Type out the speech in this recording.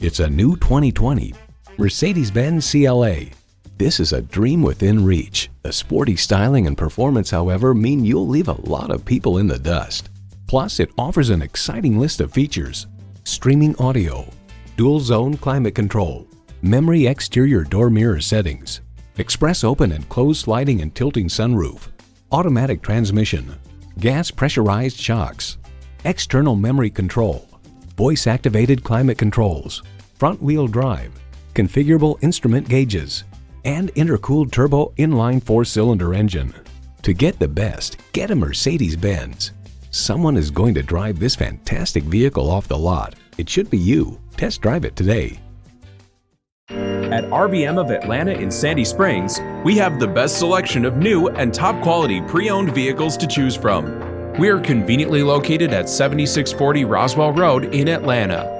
It's a new 2020 Mercedes-Benz CLA. This is a dream within reach. The sporty styling and performance, however, mean you'll leave a lot of people in the dust. Plus, it offers an exciting list of features: streaming audio, dual zone climate control, memory exterior door mirror settings, express open and closed sliding and tilting sunroof, automatic transmission, gas pressurized shocks, external memory control, voice-activated climate controls, front-wheel drive, configurable instrument gauges, and intercooled turbo inline 4-cylinder engine. To get the best, get a Mercedes-Benz. Someone is going to drive this fantastic vehicle off the lot. It should be you. Test drive it today. At RBM of Atlanta in Sandy Springs, we have the best selection of new and top-quality pre-owned vehicles to choose from. We are conveniently located at 7640 Roswell Road in Atlanta.